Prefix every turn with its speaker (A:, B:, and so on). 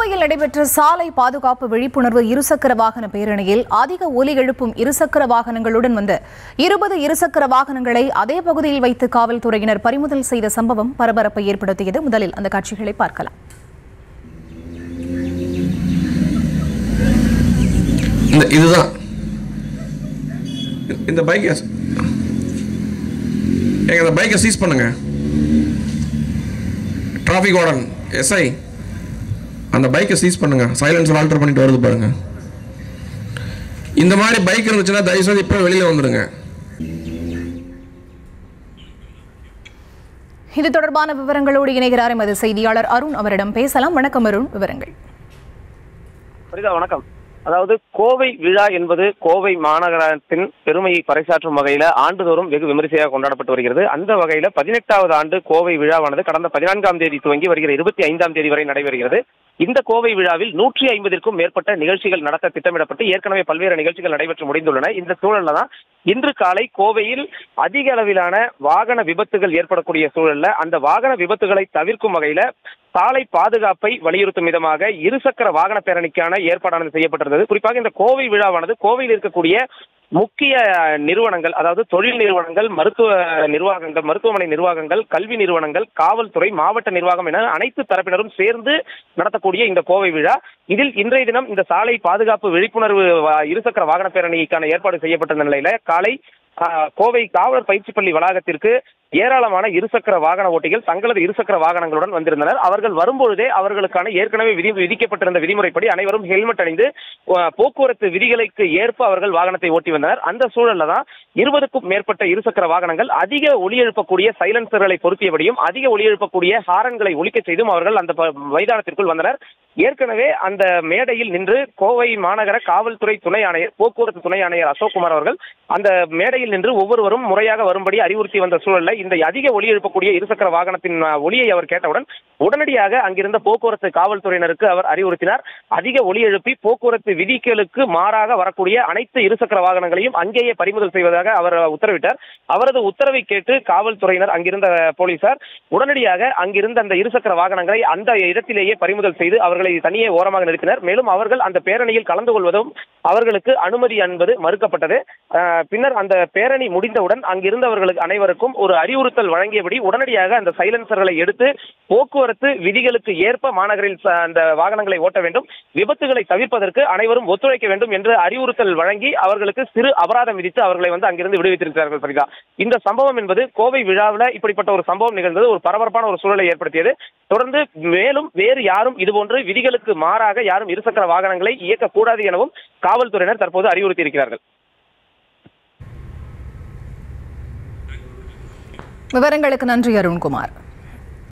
A: கோவையில் நடைபெற்ற சாலை பாதுகாப்பு விழிப்புணர்வு இருசக்கர வாகன பேரணியில் அதிக ஒலி எழுப்பும் இருசக்கர வாகனங்களுடன் வந்த 20 இருசக்கர வாகனங்களை அதே பகுதியில் வைத்து காவல்துறையினர் பறிமுதல் செய்த சம்பவம் பரபரப்பை ஏற்படுத்தியது. முதலில் அந்த காட்சிகளை பார்க்கலாம்.
B: இதுதான் இந்த பைக்கை சீஸ் பண்ணுங்க. டிராஃபிக் வார்டன் எஸ்ஐ அந்த பைக்கை சீஸ் பண்ணுங்க. சைலன்சர் ஆல்டர் பண்ணிட்டு வருது பாருங்க. இந்த மாதிரி பைக் இருந்துச்சுன்னா தயவு செய்து இப்போ வெளியில வந்துடுங்க.
A: இது தொடர்பான விவரங்களோடு இணைகிறார் எமது செய்தியாளர் அருண். அவரிடம் பேசலாம். வணக்கம் அருண், விவரங்கள்.
C: வணக்கம். அதாவது கோவை விழா என்பது கோவை மாநகரத்தின் பெருமையை பறைசாற்றும் வகையில ஆண்டுதோறும் வெகு விமரிசையாக கொண்டாடப்பட்டு வருகிறது. அந்த வகையில 18வது ஆண்டு கோவை விழாவானது கடந்த 14ஆம் தேதி துவங்கி வருகிற 25ஆம் தேதி வரை நடைபெறுகிறது. இந்த கோவை விழாவில் 150க்கும் மேற்பட்ட நிகழ்ச்சிகள் நடத்த திட்டமிடப்பட்டு ஏற்கனவே பல்வேறு நிகழ்ச்சிகள் நடைபெற்று முடிந்துள்ளன. இந்த சூழல்ல தான் இன்று காலை கோவையில் அதிக அளவிலான வாகன விபத்துகள் ஏற்படக்கூடிய சூழல்ல அந்த வாகன விபத்துகளை தவிர்க்கும் வகையில சாலை பாதுகாப்பை வலியுறுத்தும் விதமாக இருசக்கர வாகன பேரணிக்கான ஏற்பாடானது செய்யப்பட்டிருந்தது. குறிப்பாக இந்த கோவை விழாவானது கோவையில் இருக்கக்கூடிய முக்கிய நிறுவனங்கள், அதாவது தொழில் நிறுவனங்கள், மருத்துவ நிர்வாகங்கள், மருத்துவமனை நிர்வாகங்கள், கல்வி நிறுவனங்கள், காவல்துறை, மாவட்ட நிர்வாகம் என அனைத்து தரப்பினரும் சேர்ந்து நடத்தக்கூடிய இந்த கோவை விழா, இதில் இன்றைய தினம் இந்த சாலை பாதுகாப்பு விழிப்புணர்வு இருசக்கர வாகன பேரணிக்கான ஏற்பாடு செய்யப்பட்டிருந்த நிலையில காலை கோவை காவலர் பயிற்சி பள்ளி வளாகத்திற்கு ஏராளமான இருசக்கர வாகன ஓட்டிகள் தங்களது இருசக்கர வாகனங்களுடன் வந்திருந்தனர். அவர்கள் வரும்பொழுதே அவர்களுக்கான ஏற்கனவே விதிக்கப்பட்டிருந்த விதிமுறைப்படி அனைவரும் ஹெல்மெட் அணிந்து போக்குவரத்து விதிகளுக்கு ஏற்ப அவர்கள் வாகனத்தை ஓட்டி வந்தனர். அந்த சூழல்ல தான் 20க்கும் மேற்பட்ட இருசக்கர வாகனங்கள் அதிக ஒலி எழுப்பக்கூடிய சைலன்சர்களை பொருத்தியபடியும் அதிக ஒலி எழுப்பக்கூடிய ஹாரன்களை ஒலிக்க செய்தும் அவர்கள் அந்த மைதானத்திற்குள் வந்தனர். ஏற்கனவே அந்த மேடையில் நின்று கோவை மாநகர காவல்துறை துணை ஆணையர், போக்குவரத்து துணை ஆணையர் அசோக்குமார் அவர்கள் அந்த மேடையில் நின்று ஒவ்வொருவரும் முறையாக வரும்படி அறிவுறுத்தி வந்த சூழல்ல இந்த அதிக ஒலி எழுப்பக்கூடிய இருசக்கர வாகனத்தின் ஒலியை அவர் கேட்டவுடன் உடனடியாக அங்கிருந்த போக்குவரத்து காவல்துறையினருக்கு அவர் அறிவுறுத்தினார். அதிக ஒலி எழுப்பி போக்குவரத்து விதிகளுக்கு மாறாக வரக்கூடிய அனைத்து இருசக்கர வாகனங்களையும் அங்கேயே பறிமுதல் செய்வதாக அவர் உத்தரவிட்டார். அவரது உத்தரவை கேட்டு காவல்துறையினர், அங்கிருந்த போலீசார் உடனடியாக அங்கிருந்த அந்த இருசக்கர வாகனங்களை அந்த இடத்திலேயே பறிமுதல் செய்து அவர்களை தனியே ஓரமாக நிறுத்தினர். மேலும் அவர்கள் அந்த பேரணியில் கலந்து கொள்வதும் அவர்களுக்கு அனுமதி என்பது மறுக்கப்பட்டது. பின்னர் அந்த பேரணி முடிந்தவுடன் அங்கிருந்தவர்களுக்கு அனைவருக்கும் ஒரு அறிவுறுத்தல் வழங்கியபடி உடனடியாக அந்த சைலன்சர்களை எடுத்து போக்குவரத்து விதிகளுக்கு ஏற்ப மாநகரில் அந்த வாகனங்களை ஓட்ட வேண்டும், விபத்துகளை தவிர்ப்பதற்கு அனைவரும் ஒத்துழைக்க வேண்டும் என்று அறிவுறுத்தல் வழங்கி அவர்களுக்கு சிறு அபராதம் விதித்து அவர்களை அங்கிருந்து விடுவித்திருக்கிறார்கள். சரிதா, இந்த சம்பவம் என்பது கோவை விழாவில் இப்படிப்பட்ட ஒரு சம்பவம் நிகழ்ந்தது ஒரு பரபரப்பான ஒரு சூழலை ஏற்படுத்தியது. தொடர்ந்து மேலும் வேறு யாரும் இதுபோன்று விதிகளுக்கு மாறாக யாரும் இருசக்கர வாகனங்களை இயக்கக்கூடாது எனவும் காவல்துறையினர் தற்போது அறிவுறுத்தி இருக்கிறார்கள்.
A: விவரங்களுக்கு நன்றி அருண்குமார்.